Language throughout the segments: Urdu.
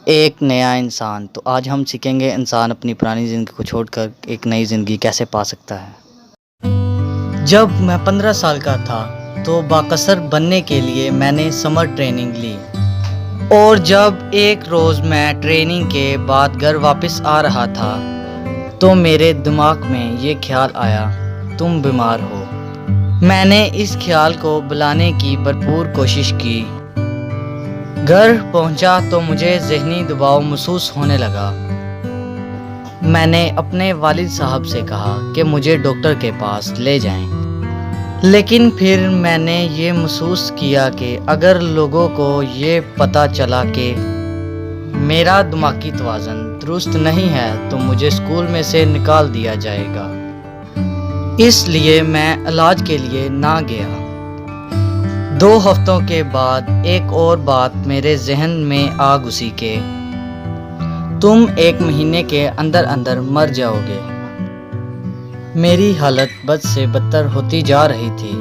ایک نیا انسان۔ تو آج ہم سیکھیں گے انسان اپنی پرانی زندگی کو چھوڑ کر ایک نئی زندگی کیسے پا سکتا ہے۔ جب میں 15 سال کا تھا تو باکسر بننے کے لیے میں نے سمر ٹریننگ لی، اور جب ایک روز میں ٹریننگ کے بعد گھر واپس آ رہا تھا تو میرے دماغ میں یہ خیال آیا، تم بیمار ہو۔ میں نے اس خیال کو بھلانے کی بھرپور کوشش کی۔ گھر پہنچا تو مجھے ذہنی دباؤ محسوس ہونے لگا۔ میں نے اپنے والد صاحب سے کہا کہ مجھے ڈاکٹر کے پاس لے جائیں، لیکن پھر میں نے یہ محسوس کیا کہ اگر لوگوں کو یہ پتہ چلا کہ میرا دماغی توازن درست نہیں ہے تو مجھے اسکول میں سے نکال دیا جائے گا، اس لیے میں علاج کے لیے نہ گیا۔ 2 ہفتوں کے بعد ایک اور بات میرے ذہن میں آ گھسی کہ تم 1 مہینے کے اندر اندر مر جاؤ گے۔ میری حالت بد سے بدتر ہوتی جا رہی تھی۔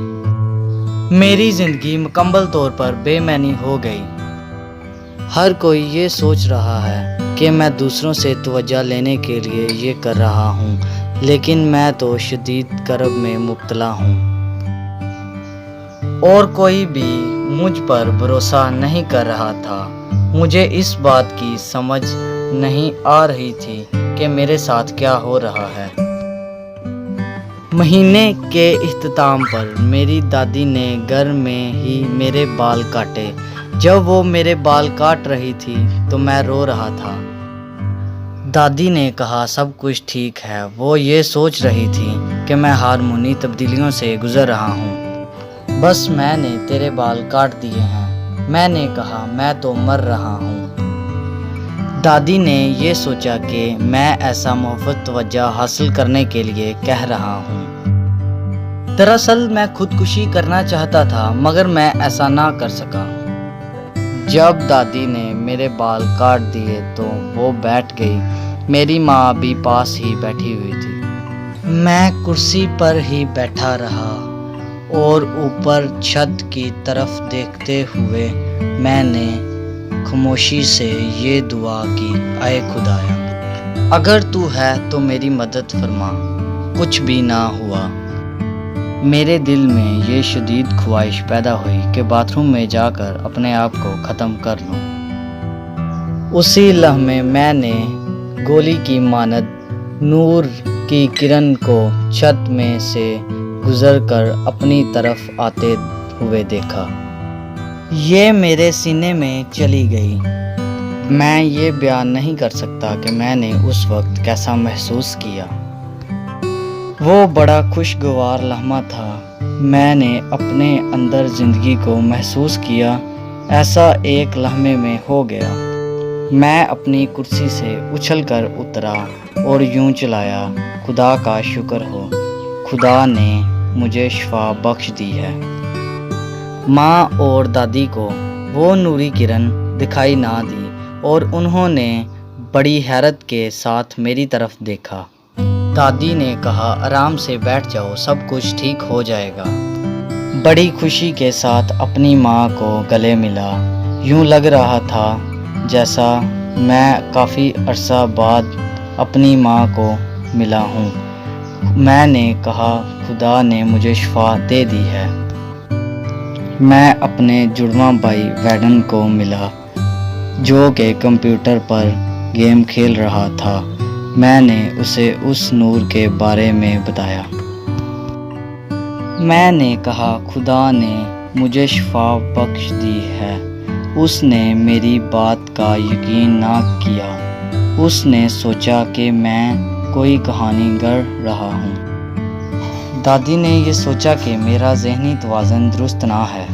میری زندگی مکمل طور پر بے معنی ہو گئی۔ ہر کوئی یہ سوچ رہا ہے کہ میں دوسروں سے توجہ لینے کے لیے یہ کر رہا ہوں، لیکن میں تو شدید کرب میں مبتلا ہوں، اور کوئی بھی مجھ پر بھروسہ نہیں کر رہا تھا۔ مجھے اس بات کی سمجھ نہیں آ رہی تھی کہ میرے ساتھ کیا ہو رہا ہے۔ مہینے کے اختتام پر میری دادی نے گھر میں ہی میرے بال کاٹے۔ جب وہ میرے بال کاٹ رہی تھی تو میں رو رہا تھا۔ دادی نے کہا سب کچھ ٹھیک ہے۔ وہ یہ سوچ رہی تھی کہ میں ہارمونی تبدیلیوں سے گزر رہا ہوں، بس میں نے تیرے بال کاٹ دیے ہیں۔ میں نے کہا میں تو مر رہا ہوں۔ دادی نے یہ سوچا کہ میں ایسا محفوظ توجہ حاصل کرنے کے لیے کہہ رہا ہوں۔ دراصل میں خودکشی کرنا چاہتا تھا، مگر میں ایسا نہ کر سکا۔ جب دادی نے میرے بال کاٹ دیے تو وہ بیٹھ گئی۔ میری ماں بھی پاس ہی بیٹھی ہوئی تھی۔ میں کرسی پر ہی بیٹھا رہا اور اوپر چھت کی طرف دیکھتے ہوئے میں نے خاموشی سے یہ دعا کی، اے خدایا، اگر تو ہے تو میری مدد فرما۔ کچھ بھی نہ ہوا۔ میرے دل میں یہ شدید خواہش پیدا ہوئی کہ باتھ روم میں جا کر اپنے آپ کو ختم کر لوں۔ اسی لمحے میں نے گولی کی مانند نور کی کرن کو چھت میں سے گزر کر اپنی طرف آتے ہوئے دیکھا۔ یہ میرے سینے میں چلی گئی۔ میں یہ بیان نہیں کر سکتا کہ میں نے اس وقت کیسا محسوس کیا۔ وہ بڑا خوشگوار لمحہ تھا۔ میں نے اپنے اندر زندگی کو محسوس کیا، ایسا ایک لمحے میں ہو گیا۔ میں اپنی کرسی سے اچھل کر اترا اور یوں چلایا، خدا کا شکر ہو، خدا نے مجھے شفا بخش دی ہے۔ ماں اور دادی کو وہ نوری کرن دکھائی نہ دی، اور انہوں نے بڑی حیرت کے ساتھ میری طرف دیکھا۔ دادی نے کہا آرام سے بیٹھ جاؤ، سب کچھ ٹھیک ہو جائے گا۔ بڑی خوشی کے ساتھ اپنی ماں کو گلے ملا۔ یوں لگ رہا تھا جیسا میں کافی عرصہ بعد اپنی ماں کو ملا ہوں۔ میں نے کہا خدا نے مجھے شفا دے دی ہے۔ میں اپنے جڑواں بھائی ویڈن کو ملا جو کہ کمپیوٹر پر گیم کھیل رہا تھا۔ میں نے اسے اس نور کے بارے میں بتایا۔ میں نے کہا خدا نے مجھے شفا بخش دی ہے۔ اس نے میری بات کا یقین نہ کیا۔ اس نے سوچا کہ میں کوئی کہانی گڑھ رہا ہوں۔ دادی نے یہ سوچا کہ میرا ذہنی توازن درست نہ ہے۔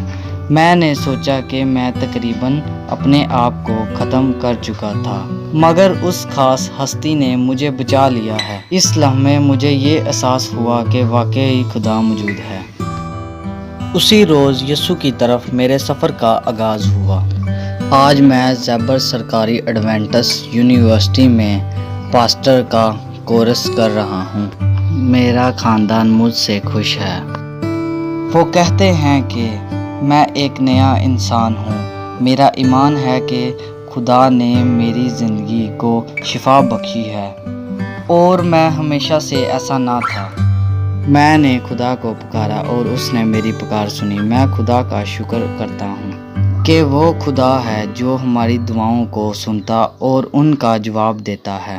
میں نے سوچا کہ میں تقریباً اپنے آپ کو ختم کر چکا تھا، مگر اس خاص ہستی نے مجھے بچا لیا ہے۔ اس لمحے مجھے یہ احساس ہوا کہ واقعی خدا موجود ہے۔ اسی روز یسوع کی طرف میرے سفر کا آغاز ہوا۔ آج میں زیبر سرکاری ایڈوینٹسٹ یونیورسٹی میں پاسٹر کا کورس کر رہا ہوں۔ میرا خاندان مجھ سے خوش ہے۔ وہ کہتے ہیں کہ میں ایک نیا انسان ہوں۔ میرا ایمان ہے کہ خدا نے میری زندگی کو شفا بخشی ہے، اور میں ہمیشہ سے ایسا نہ تھا۔ میں نے خدا کو پکارا اور اس نے میری پکار سنی۔ میں خدا کا شکر کرتا ہوں کہ وہ خدا ہے جو ہماری دعاؤں کو سنتا اور ان کا جواب دیتا ہے۔